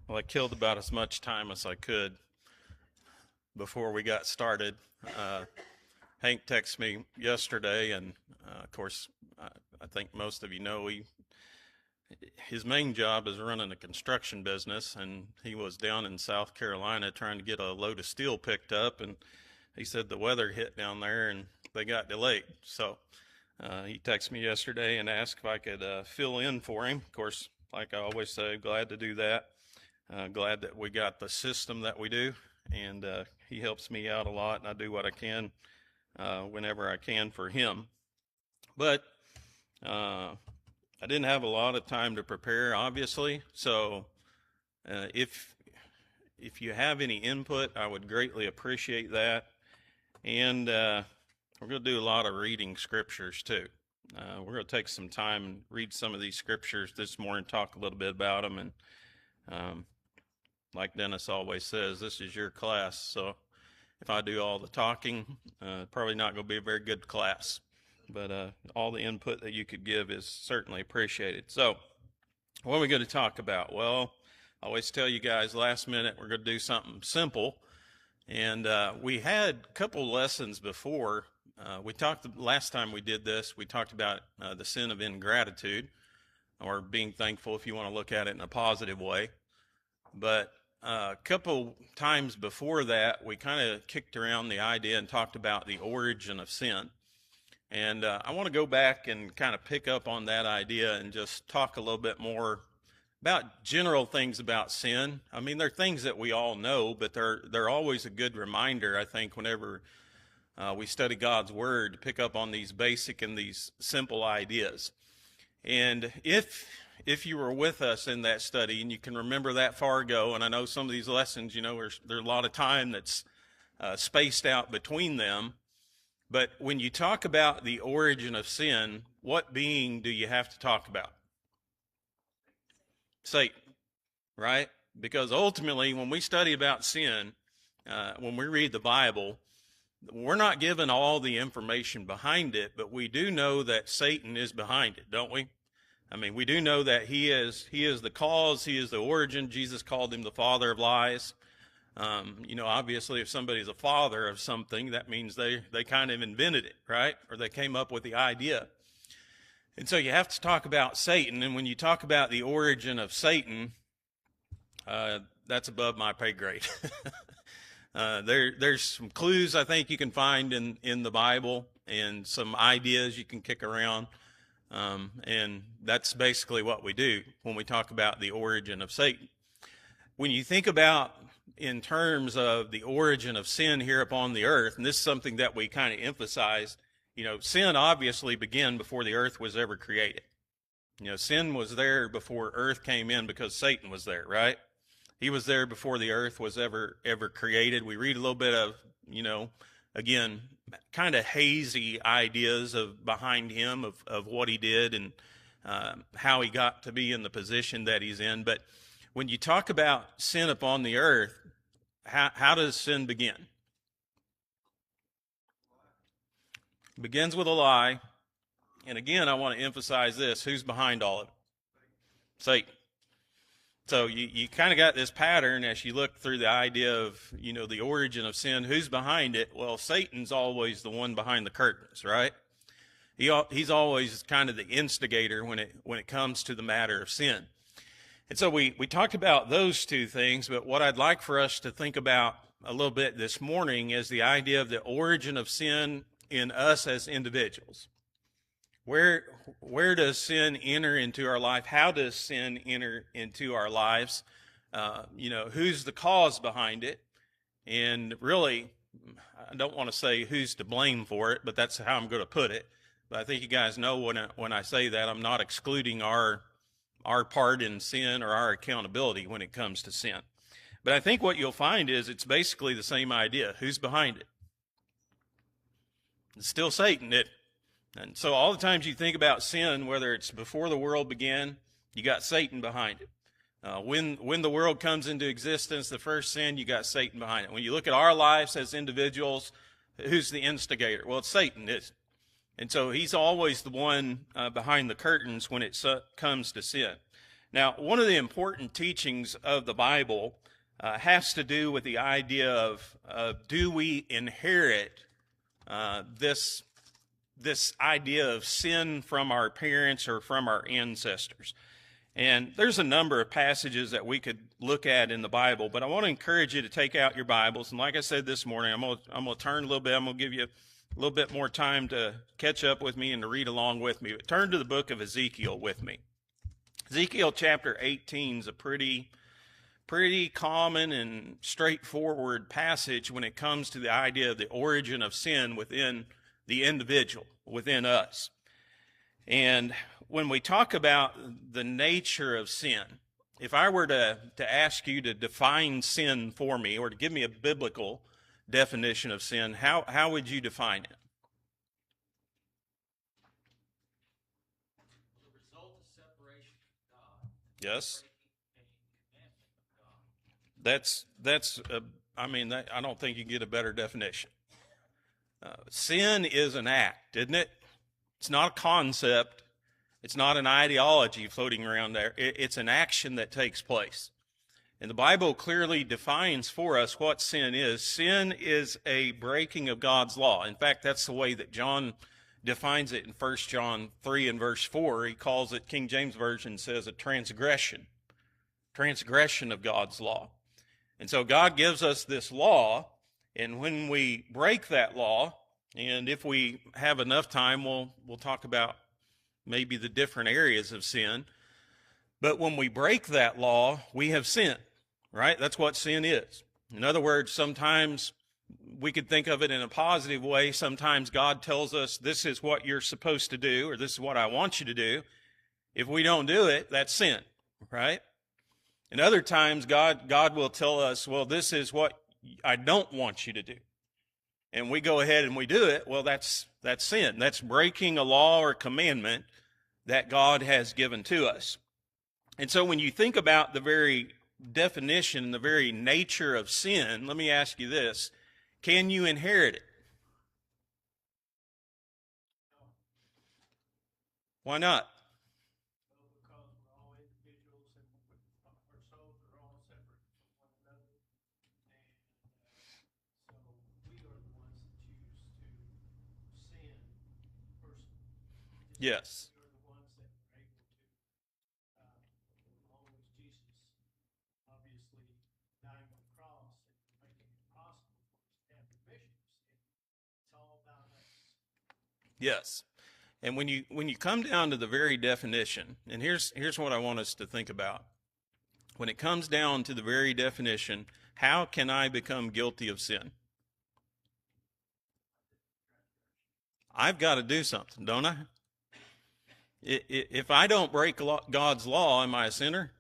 Well, I killed about as much time as I could before we got started. Uh, Hank texted me yesterday, and of course, I think most of you know his main job is running a construction business, and he was down in South Carolina trying to get a load of steel picked up, and he said the weather hit down there and they got delayed. So he texted me yesterday and asked if I could fill in for him. Of course, like I always say, glad to do that. Glad that we got the system that we do, and he helps me out a lot, and I do what I can whenever I can for him. But I didn't have a lot of time to prepare, obviously. So if you have any input, I would greatly appreciate that. And we're going to do a lot of reading scriptures too. We're going to take some time and read some of these scriptures this morning, talk a little bit about them, and like Dennis always says, this is your class. So if I do all the talking, probably not going to be a very good class. But all the input that you could give is certainly appreciated. So what are we going to talk about? Well, I always tell you guys last minute we're going to do something simple. And we had a couple lessons before. We talked last time we did this, we talked about the sin of ingratitude, or being thankful if you want to look at it in a positive way. But a couple times before that, we kind of kicked around the idea and talked about the origin of sin. And I want to go back and kind of pick up on that idea and just talk a little bit more about general things about sin. I mean, they're things that we all know, but they're always a good reminder, I think, whenever we study God's Word, to pick up on these basic and these simple ideas. And if you were with us in that study and you can remember that far ago, and I know some of these lessons, there's a lot of time that's spaced out between them, but when you talk about the origin of sin, what being do you have to talk about? Satan, right? Because ultimately, when we study about sin, when we read the Bible, we're not given all the information behind it, but we do know that Satan is behind it, don't we? I mean, we do know that he is the cause, he is the origin. Jesus called him the father of lies. Obviously, if somebody's a father of something, that means they kind of invented it, right? Or they came up with the idea. And so you have to talk about Satan. And when you talk about the origin of Satan, that's above my pay grade. There's some clues I think you can find in the Bible and some ideas you can kick around. And that's basically what we do when we talk about the origin of Satan. When you think about in terms of the origin of sin here upon the earth, and this is something that we kind of emphasize, sin obviously began before the earth was ever created. Sin was there before earth came in because Satan was there, right? He was there before the earth was ever created. We read a little bit of, again, kind of hazy ideas behind him of what he did and how he got to be in the position that he's in. But when you talk about sin upon the earth, how does sin begin? It begins with a lie. And again, I want to emphasize this. Who's behind all of it? Satan. So you kind of got this pattern as you look through the idea of, the origin of sin. Who's behind it? Well, Satan's always the one behind the curtains, right? He's always kind of the instigator when it comes to the matter of sin. And so we talked about those two things, but what I'd like for us to think about a little bit this morning is the idea of the origin of sin in us as individuals. Where does sin enter into our life? How does sin enter into our lives? Who's the cause behind it? And really, I don't want to say who's to blame for it, but that's how I'm going to put it. But I think you guys know when I say that, I'm not excluding our part in sin or our accountability when it comes to sin. But I think what you'll find is it's basically the same idea. Who's behind it? It's still Satan. And so all the times you think about sin, whether it's before the world began, you got Satan behind it. When the world comes into existence, the first sin, you got Satan behind it. When you look at our lives as individuals, who's the instigator? Well, it's Satan, isn't it? And so he's always the one behind the curtains when it comes to sin. Now, one of the important teachings of the Bible has to do with the idea of do we inherit this idea of sin from our parents or from our ancestors. And there's a number of passages that we could look at in the Bible, but I want to encourage you to take out your Bibles. And like I said this morning, I'm going to turn a little bit. I'm going to give you a little bit more time to catch up with me and to read along with me. But turn to the book of Ezekiel with me. Ezekiel chapter 18 is a pretty common and straightforward passage when it comes to the idea of the origin of sin within the individual, within us. And when we talk about the nature of sin, if I were to ask you to define sin for me or to give me a biblical definition of sin, how would you define it? The result of separation from God. Yes. I don't think you can get a better definition. Sin is an act, isn't it? It's not a concept. It's not an ideology floating around there. It's an action that takes place. And the Bible clearly defines for us what sin is. Sin is a breaking of God's law. In fact, that's the way that John defines it in 1 John 3 and verse 4. He calls it, King James Version says, a transgression of God's law. And so God gives us this law, and when we break that law, and if we have enough time, we'll talk about maybe the different areas of sin. But when we break that law, we have sinned, right? That's what sin is. In other words, sometimes we could think of it in a positive way. Sometimes God tells us this is what you're supposed to do, or this is what I want you to do. If we don't do it, that's sin, right? And other times God will tell us, well, this is what I don't want you to do. And we go ahead and we do it. Well, that's sin. That's breaking a law or commandment that God has given to us. And so when you think about the very definition, the very nature of sin, let me ask you this. Can you inherit it? Why not? Because we're all individuals and our souls are all separate from one another. And so we are the ones that choose to sin personally. Yes. We are the ones that are able to, along with Jesus, obviously dying on the cross and making it possible for us to have remission of sin. It's all about us. Yes. And when you come down to the very definition, and here's what I want us to think about. When it comes down to the very definition, how can I become guilty of sin? I've got to do something, don't I? If I don't break God's law, am I a sinner?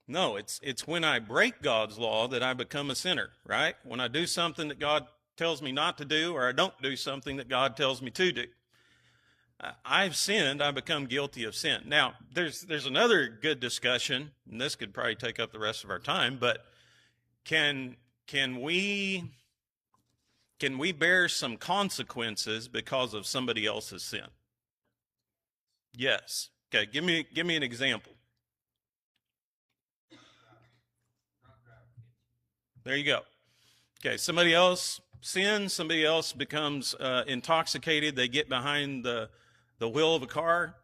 No, it's when I break God's law that I become a sinner, right? When I do something that God tells me not to do, or I don't do something that God tells me to do. I've sinned, I become guilty of sin. Now, there's another good discussion, and this could probably take up the rest of our time, but can we bear some consequences because of somebody else's sin? Yes. Okay, give me an example. There you go. Okay, somebody else sins, somebody else becomes intoxicated, they get behind the wheel of a car,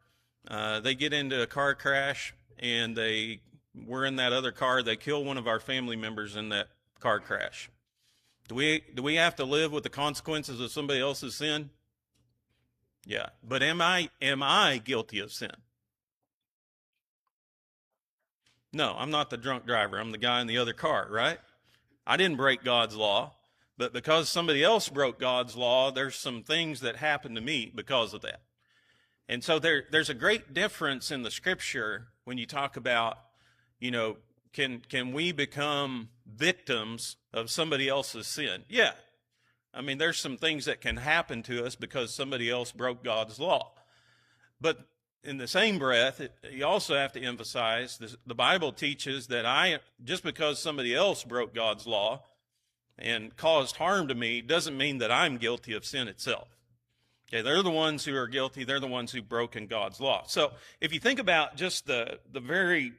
they get into a car crash, and they were in that other car, they kill one of our family members in that car crash. Do we have to live with the consequences of somebody else's sin? Yeah, but am I guilty of sin? No, I'm not the drunk driver. I'm the guy in the other car, right? I didn't break God's law. But because somebody else broke God's law, there's some things that happen to me because of that. And so there's a great difference in the scripture when you talk about, can we become victims of somebody else's sin? Yeah. I mean, there's some things that can happen to us because somebody else broke God's law. But in the same breath, you also have to emphasize the Bible teaches that just because somebody else broke God's law and caused harm to me doesn't mean that I'm guilty of sin itself. Okay, they're the ones who are guilty. They're the ones who've broken God's law. So if you think about just the very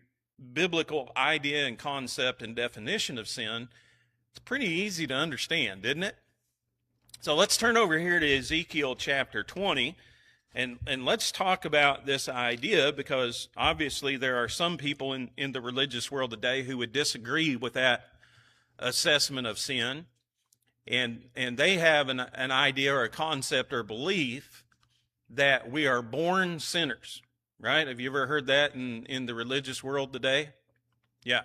biblical idea and concept and definition of sin, it's pretty easy to understand, isn't it? So let's turn over here to Ezekiel chapter 20, and let's talk about this idea, because obviously there are some people in the religious world today who would disagree with that assessment of sin. And they have an idea or a concept or belief that we are born sinners, right? Have you ever heard that in the religious world today? Yeah.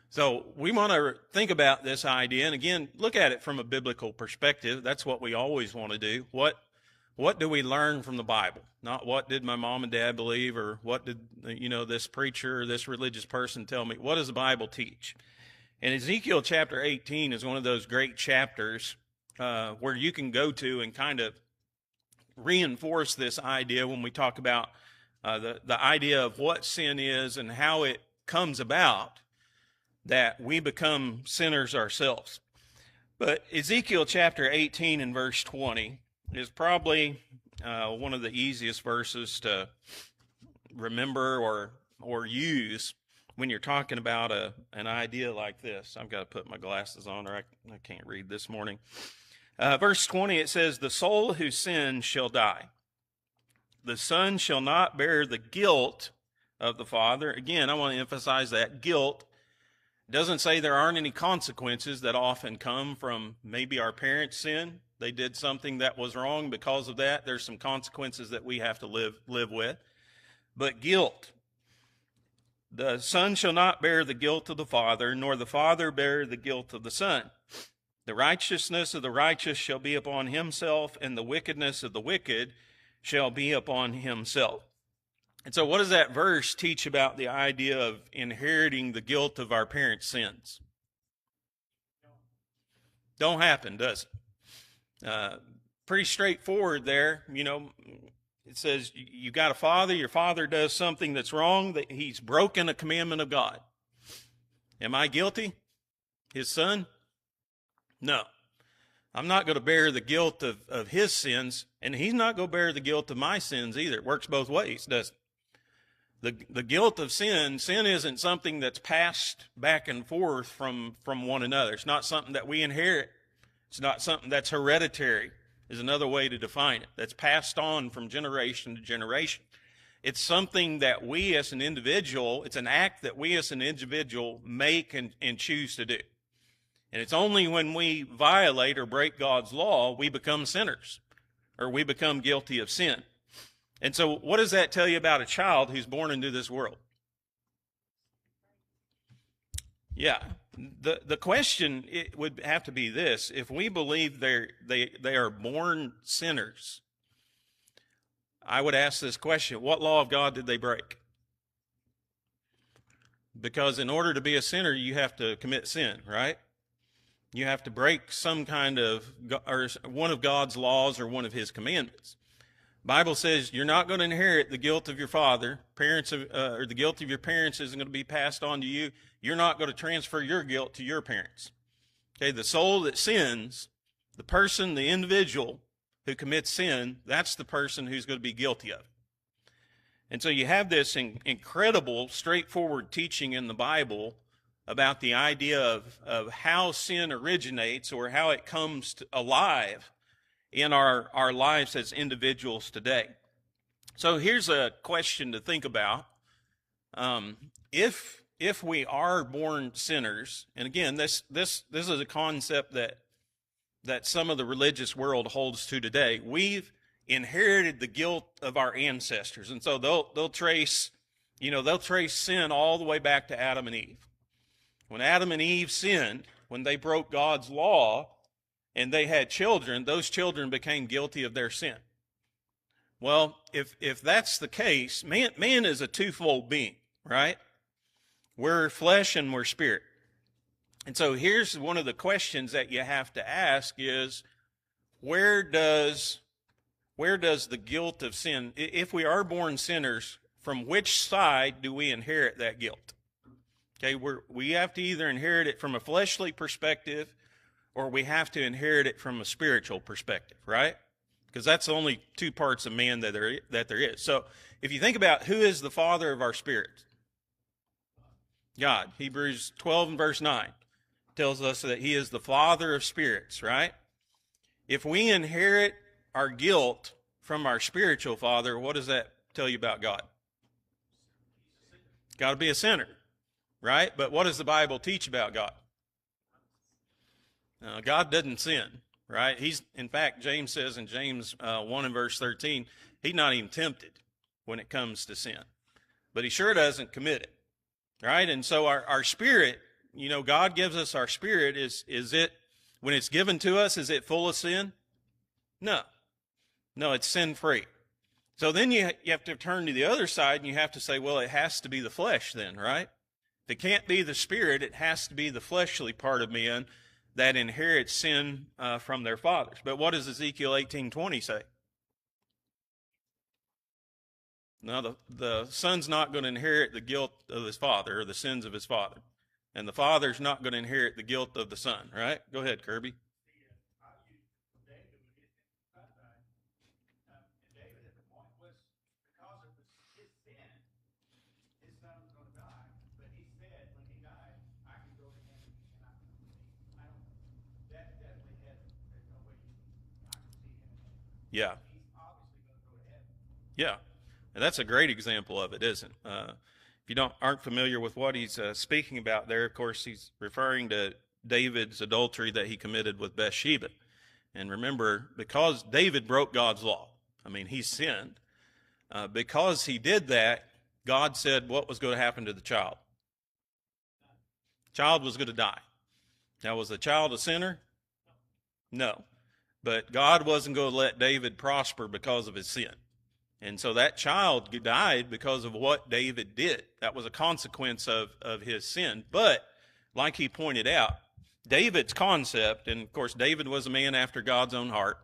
So we want to think about this idea, and again, look at it from a biblical perspective. That's what we always want to do. What do we learn from the Bible? Not what did my mom and dad believe, or what did this preacher or this religious person tell me. What does the Bible teach? And Ezekiel chapter 18 is one of those great chapters where you can go to and kind of reinforce this idea when we talk about the idea of what sin is and how it comes about that we become sinners ourselves. But Ezekiel chapter 18 and verse 20 is probably one of the easiest verses to remember or use when you're talking about an idea like this. I've got to put my glasses on, or I can't read this morning. Verse 20, it says, "The soul who sins shall die. The son shall not bear the guilt of the father." Again, I want to emphasize that guilt. It doesn't say there aren't any consequences that often come from maybe our parents' sin. They did something that was wrong. Because of that, there's some consequences that we have to live with. But guilt. "The son shall not bear the guilt of the father, nor the father bear the guilt of the son. The righteousness of the righteous shall be upon himself, and the wickedness of the wicked shall be upon himself." And so what does that verse teach about the idea of inheriting the guilt of our parents' sins? Don't happen, does it? Pretty straightforward there. It says you got a father, your father does something that's wrong, that he's broken a commandment of God. Am I guilty? His son? No. I'm not going to bear the guilt of his sins, and he's not going to bear the guilt of my sins either. It works both ways, doesn't it? The guilt of sin isn't something that's passed back and forth from one another. It's not something that we inherit. It's not something that's hereditary, is another way to define it. That's passed on from generation to generation. It's something that we as an individual, it's an act that we as an individual make and choose to do. And it's only when we violate or break God's law, we become sinners, or we become guilty of sin. And so what does that tell you about a child who's born into this world? Yeah. The question, it would have to be this: if we believe they are born sinners, I would ask this question: what law of God did they break? Because in order to be a sinner, you have to commit sin, right? You have to break some kind of, or one of God's laws or one of his commandments. Bible says you're not going to inherit the guilt of your father. Or the guilt of your parents isn't going to be passed on to you. You're not going to transfer your guilt to your parents. Okay, the soul that sins, the person, the individual who commits sin, that's the person who's going to be guilty of it. And so you have this incredible, straightforward teaching in the Bible about the idea of how sin originates, or how it comes alive in our lives as individuals today. So here's a question to think about. If we are born sinners, and again, this is a concept that some of the religious world holds to today. We've inherited the guilt of our ancestors, and so they'll trace sin all the way back to Adam and Eve. When Adam and Eve sinned, when they broke God's law, and they had children, those children became guilty of their sin. Well, if that's the case, man is a twofold being, right? We're flesh and we're spirit. And so here's one of the questions that you have to ask is, where does the guilt of sin, if we are born sinners, from which side do we inherit that guilt? Okay, we have to either inherit it from a fleshly perspective, or we have to inherit it from a spiritual perspective, right? because that's the only two parts of man that there is. So if you think about who is the father of our spirit, God. Hebrews 12 and verse 9 tells us that he is the father of spirits, right? If we inherit our guilt from our spiritual father, what does that tell you about God? Got to be a sinner, right? But what does the Bible teach about God? God doesn't sin, right? In fact, James says in James 1 and verse 13, he's not even tempted when it comes to sin, but he sure doesn't commit it, right? And so our spirit, God gives us our spirit. Is it, when it's given to us, is it full of sin? No, it's sin-free. So then you have to turn to the other side and you have to say, well, it has to be the flesh then, right? If it can't be the spirit, it has to be the fleshly part of man that inherits sin from their fathers. But what does Ezekiel 18:20 say? No, the son's not going to inherit the guilt of his father or the sins of his father. And the father's not going to inherit the guilt of the son, right? Go ahead, Kirby. Yeah. Yeah. And that's a great example of it, isn't it? If you aren't familiar with what he's speaking about there, of course, he's referring to David's adultery that he committed with Bathsheba. And remember, because David broke God's law, he sinned. Because he did that, God said what was going to happen to the child. Child was going to die. Now, was the child a sinner? No. But God wasn't going to let David prosper because of his sin. And so that child died because of what David did. That was a consequence of his sin. But, like he pointed out, David's concept, and of course David was a man after God's own heart.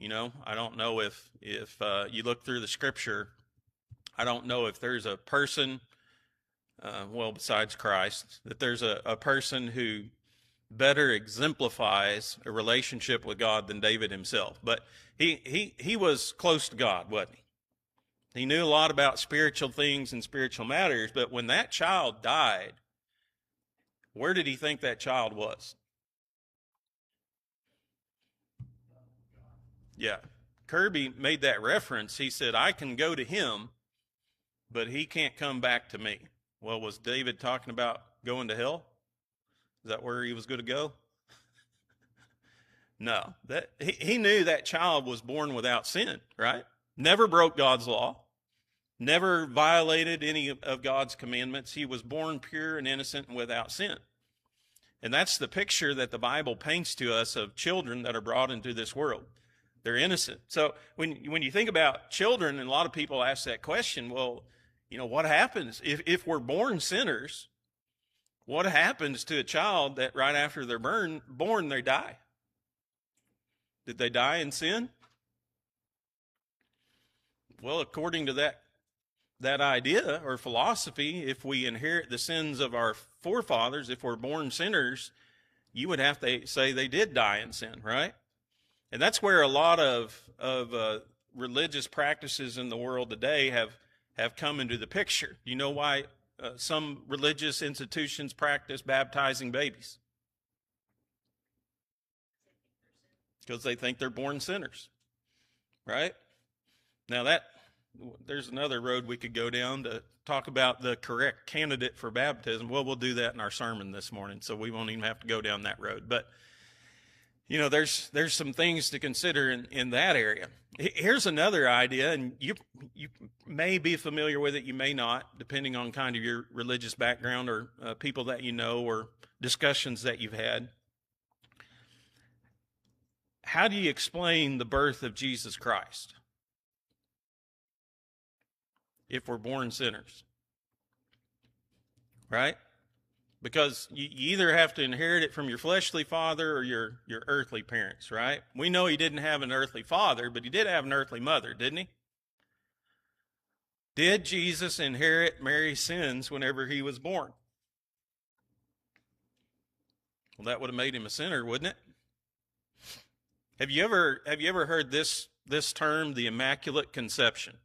I don't know if you look through the scripture, I don't know if there's a person, besides Christ, that there's a person who better exemplifies a relationship with God than David himself. But he was close to God, wasn't he? He knew a lot about spiritual things and spiritual matters, but when that child died, where did he think that child was? Yeah. Kirby made that reference. He said, I can go to him, but he can't come back to me. Well, was David talking about going to hell? Is that where he was going to go? No. He knew that child was born without sin, right? Never broke God's law. Never violated any of God's commandments. He was born pure and innocent and without sin. And that's the picture that the Bible paints to us of children that are brought into this world. They're innocent. So when you think about children, and a lot of people ask that question, well, what happens if we're born sinners? What happens to a child that right after they're born, they die? Did they die in sin? Well, according to that idea or philosophy, if we inherit the sins of our forefathers, if we're born sinners, you would have to say they did die in sin, right? And that's where a lot of religious practices in the world today have come into the picture. You know why some religious institutions practice baptizing babies? Because they think they're born sinners, right? Now there's another road we could go down to talk about the correct candidate for baptism. Well, we'll do that in our sermon this morning, so we won't even have to go down that road. But, there's some things to consider in that area. Here's another idea, and you may be familiar with it, you may not, depending on kind of your religious background or people that you know or discussions that you've had. How do you explain the birth of Jesus Christ if we're born sinners? Right? Because you either have to inherit it from your fleshly father or your earthly parents, right? We know he didn't have an earthly father, but he did have an earthly mother, didn't he? Did Jesus inherit Mary's sins whenever he was born? Well, that would have made him a sinner, wouldn't it? Have you ever heard this this term the Immaculate Conception.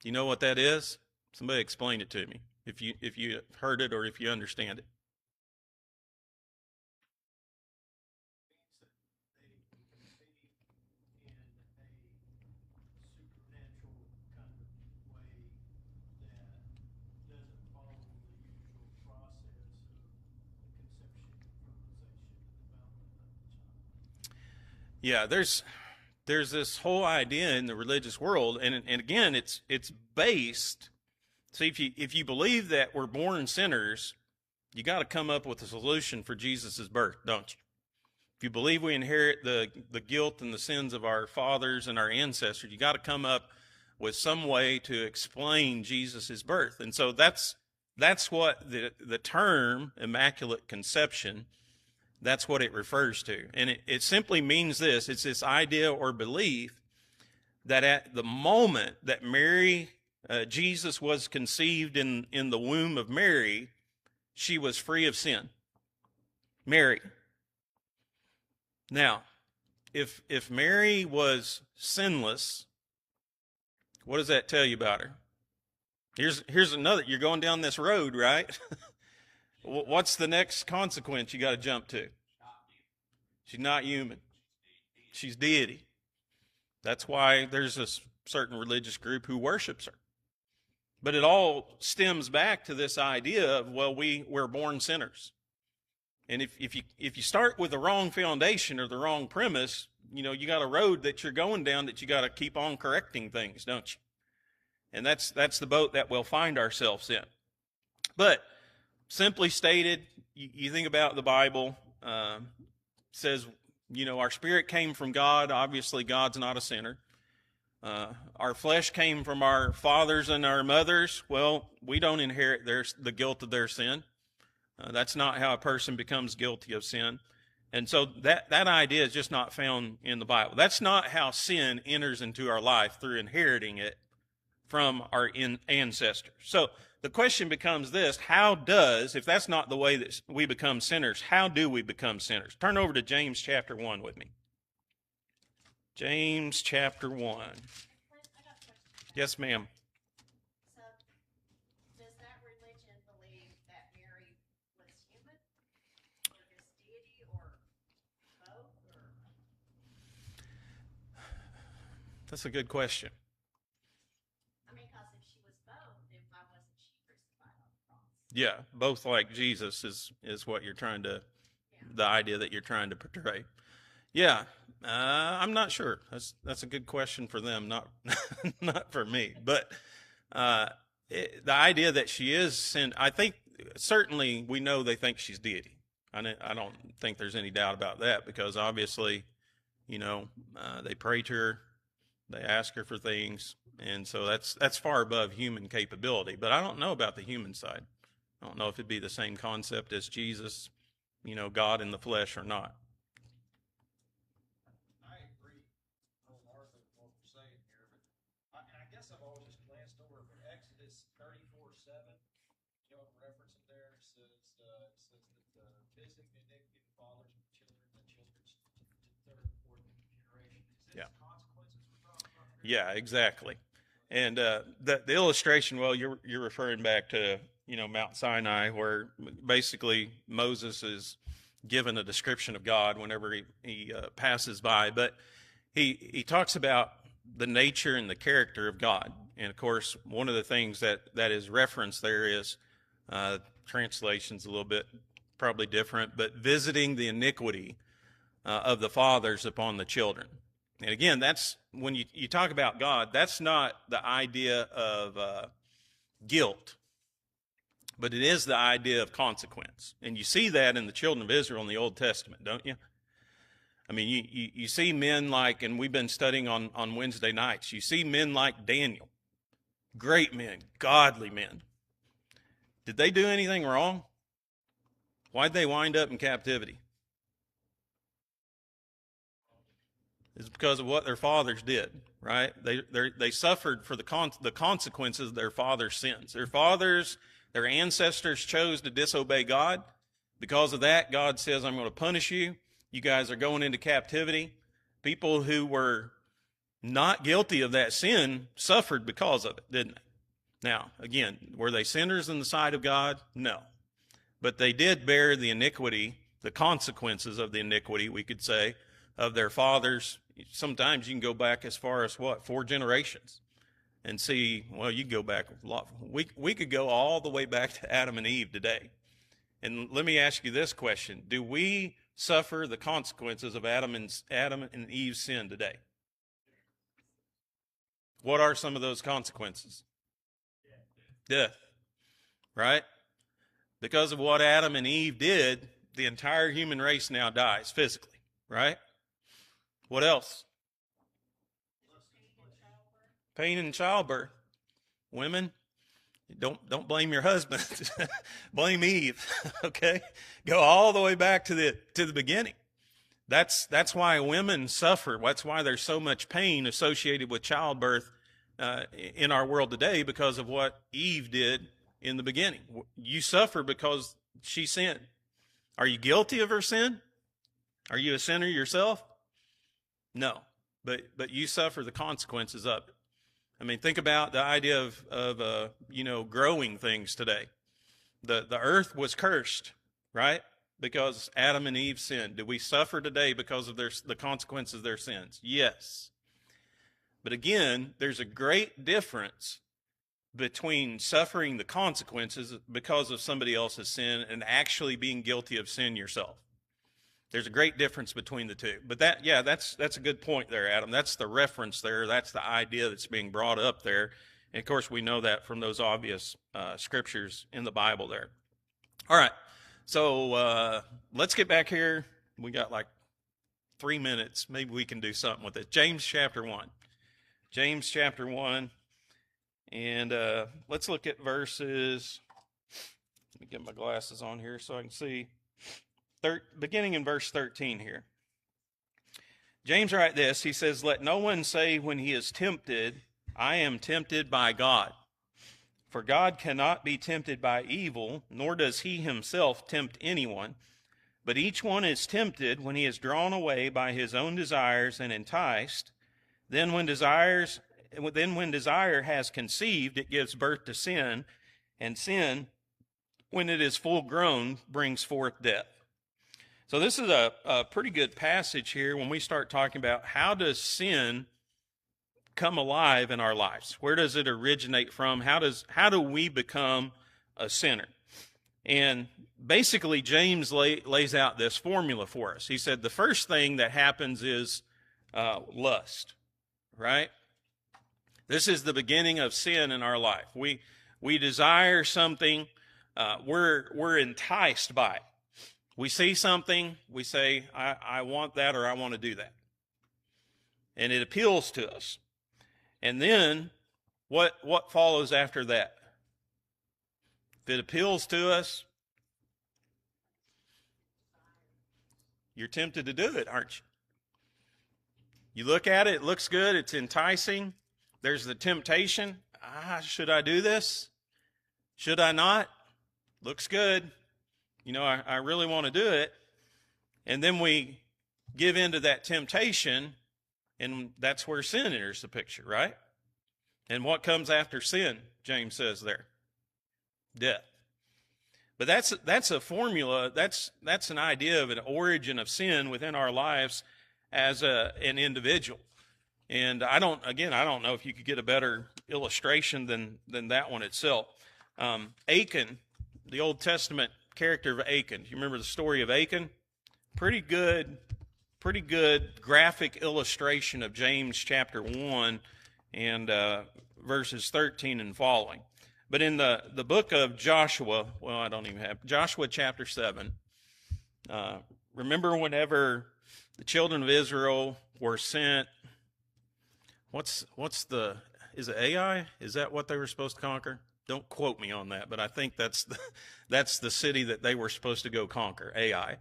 Do you know what that is? Somebody explain it to me, if you heard it or if you understand it. Yeah, there's this whole idea in the religious world, and again, it's based. See, if you believe that we're born sinners, you got to come up with a solution for Jesus' birth, don't you? If you believe we inherit the guilt and the sins of our fathers and our ancestors, you got to come up with some way to explain Jesus' birth. And so that's what the term Immaculate Conception, that's what it refers to. And it simply means this. It's this idea or belief that at the moment that Jesus was conceived in the womb of Mary, she was free of sin. Mary. Now, if Mary was sinless, what does that tell you about her? Here's another. You're going down this road, right? What's the next consequence you got to jump to? She's not human. She's deity. That's why there's a certain religious group who worships her. But it all stems back to this idea of, well, we're born sinners. And if you start with the wrong foundation or the wrong premise, you got a road that you're going down that you got to keep on correcting things, don't you? And that's the boat that we'll find ourselves in. But simply stated, you think about the Bible, says, our spirit came from God. Obviously, God's not a sinner. Our flesh came from our fathers and our mothers. Well, we don't inherit the guilt of their sin. That's not how a person becomes guilty of sin. And so that idea is just not found in the Bible. That's not how sin enters into our life, through inheriting it from our ancestors. So the question becomes this: if that's not the way that we become sinners, how do we become sinners? Turn over to James chapter 1 with me. James chapter 1. I got a question. Yes, ma'am. So, does that religion believe that Mary was human, or just deity, or both? That's a good question. I mean, because if she was both, then why wasn't she crucified on the cross? Yeah, both like Jesus is what you're trying to, the idea that you're trying to portray. Yeah, I'm not sure. That's a good question for them, not not for me. But the idea that she is sin, I think certainly we know they think she's deity. I don't think there's any doubt about that, because obviously, they pray to her, they ask her for things, and so that's far above human capability. But I don't know about the human side. I don't know if it'd be the same concept as Jesus, God in the flesh, or not. I agree wholeheartedly with what we're saying here, but I guess I've always just glanced over it. But Exodus 34:7, in reference there, says that visiting the iniquity of fathers and children, and children's to third and fourth generation. Is this consequences we're talking about here? Yeah, exactly. And the illustration, well, you're referring back to Mount Sinai, where basically Moses is given a description of God whenever he passes by, but he talks about the nature and the character of God. And of course, one of the things that is referenced there is translations a little bit probably different, but visiting the iniquity of the fathers upon the children. And again, that's when you talk about God, that's not the idea of guilt, but it is the idea of consequence. And you see that in the children of Israel in the Old Testament, don't you? I mean, you see men like, and we've been studying on Wednesday nights, you see men like Daniel, great men, godly men. Did they do anything wrong? Why'd they wind up in captivity? It's because of what their fathers did, right? They suffered for the consequences of their fathers' sins. Their ancestors chose to disobey God. Because of that, God says, I'm going to punish you. You guys are going into captivity. People who were not guilty of that sin, suffered because of it, didn't they? Now, again, were they sinners in the sight of God? No. But they did bear the iniquity, the consequences of the iniquity, we could say, of their fathers. Sometimes you can go back as far as 4 generations and see, well, you can go back a lot. We could go all the way back to Adam and Eve today. And let me ask you this question. Do we suffer the consequences of Adam and Eve's sin today? What are some of those consequences? Death, right? Because of what Adam and Eve did, the entire human race now dies physically, right? What else? Pain in childbirth. Women, don't blame your husband. Blame Eve. Okay? Go all the way back to the beginning. That's why women suffer. That's why there's so much pain associated with childbirth in our world today, because of what Eve did in the beginning. You suffer because she sinned. Are you guilty of her sin? Are you a sinner yourself? No, but you suffer the consequences of it. I mean, think about the idea of growing things today. The earth was cursed, right? Because Adam and Eve sinned. Do we suffer today because of the consequences of their sins? Yes. But again, there's a great difference between suffering the consequences because of somebody else's sin and actually being guilty of sin yourself. There's a great difference between the two. But that's a good point there, Adam. That's the reference there. That's the idea that's being brought up there. And of course, we know that from those obvious scriptures in the Bible there. All right. So let's get back here. We got like 3 minutes. Maybe we can do something with it. James chapter 1. James chapter 1. And let's look at verses. Let me get my glasses on here so I can see. Beginning in verse 13 here. James writes this. He says, "Let no one say when he is tempted, I am tempted by God. For God cannot be tempted by evil, nor does he himself tempt anyone. But each one is tempted when he is drawn away by his own desires and enticed. Then when desire has conceived, it gives birth to sin. And sin, when it is full grown, brings forth death." So this is a pretty good passage here when we start talking about how does sin come alive in our lives? Where does it originate from? How do we become a sinner? And basically, James lays out this formula for us. He said the first thing that happens is lust, right? This is the beginning of sin in our life. We desire something. We're enticed by it. We see something, we say, I want that, or I want to do that. And it appeals to us. And then what follows after that? If it appeals to us, you're tempted to do it, aren't you? You look at it, it looks good, it's enticing. There's the temptation. Should I do this? Should I not? Looks good. I really want to do it. And then we give in to that temptation, and that's where sin enters the picture, right? And what comes after sin, James says there? Death. But that's a formula, that's an idea of an origin of sin within our lives as an individual. And I don't know if you could get a better illustration than that one itself. Achan, the Old Testament character of Achan. You remember the story of Achan? Pretty good graphic illustration of James chapter 1 and verses 13 and following. But in the book of Joshua, Joshua chapter 7, remember whenever the children of Israel were sent, is it Ai? Is that what they were supposed to conquer? Don't quote me on that, but I think that's the city that they were supposed to go conquer, Ai.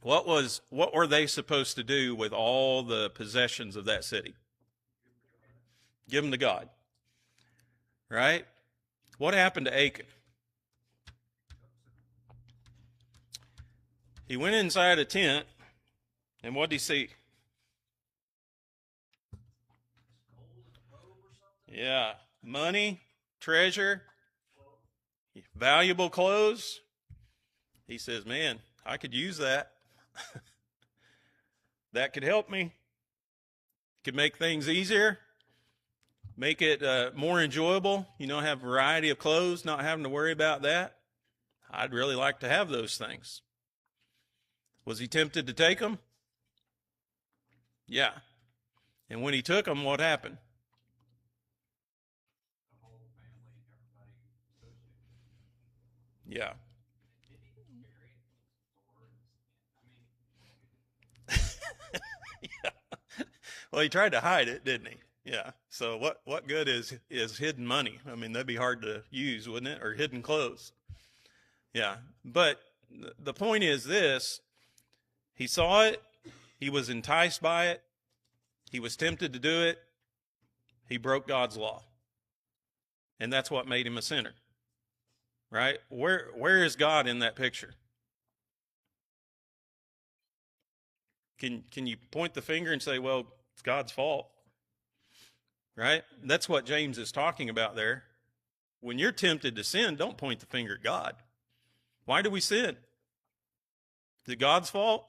What were they supposed to do with all the possessions of that city? Give them to God. Right? What happened to Achan? He went inside a tent, and what did he see? Yeah. Money, treasure, valuable clothes. He says, man, I could use that. That could help me. Could make things easier, make it more enjoyable. Have a variety of clothes, not having to worry about that. I'd really like to have those things. Was he tempted to take them? Yeah. And when he took them, what happened? The whole family and everybody associated. Yeah. Did he bury it in his sword? Yeah. Well, he tried to hide it, didn't he? Yeah. So what good is hidden money? I mean, that'd be hard to use, wouldn't it? Or hidden clothes. Yeah. But the point is this: he saw it, he was enticed by it, he was tempted to do it, he broke God's law. And that's what made him a sinner. Right? Where is God in that picture? Can you point the finger and say, well, it's God's fault? Right? That's what James is talking about there. When you're tempted to sin, don't point the finger at God. Why do we sin? Is it God's fault?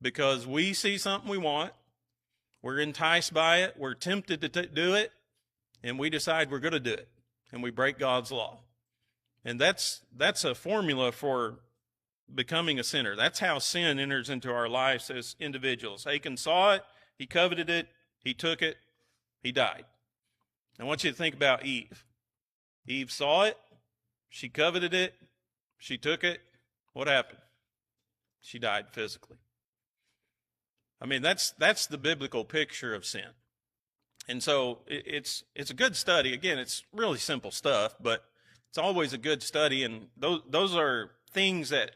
Because we see something we want, we're enticed by it, we're tempted to do it, and we decide we're going to do it, and we break God's law. And that's a formula for becoming a sinner. That's how sin enters into our lives as individuals. Achan saw it, he coveted it, he took it, he died. I want you to think about Eve. Eve saw it, she coveted it, she took it. What happened? She died physically. I mean, that's the biblical picture of sin. And so it's a good study. Again, it's really simple stuff, but it's always a good study. And those are things that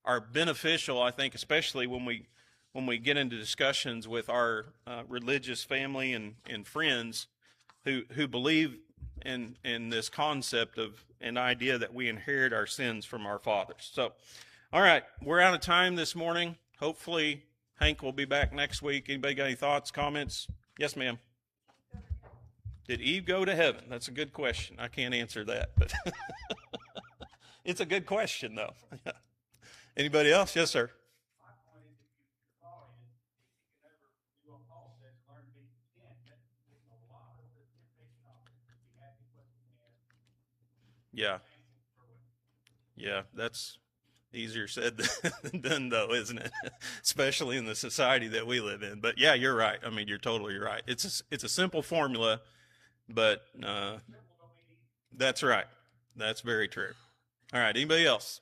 are beneficial, I think, especially when we get into discussions with our religious family and friends who believe in this concept of an idea that we inherit our sins from our fathers. So, all right, we're out of time this morning. Hopefully, Hank will be back next week. Anybody got any thoughts, comments? Yes, ma'am. Did Eve go to heaven? That's a good question. I can't answer that, but it's a good question, though. Anybody else? Yes, sir. My point is, if you're following it, if you can ever do what Paul says, learn to be content, that takes a lot of the temptation off. Be happy with what you have. Yeah. Yeah, that's easier said than done, though, isn't it? Especially in the society that we live in. But yeah, you're right. I mean, you're totally right. It's a simple formula, but that's right. That's very true. All right. Anybody else?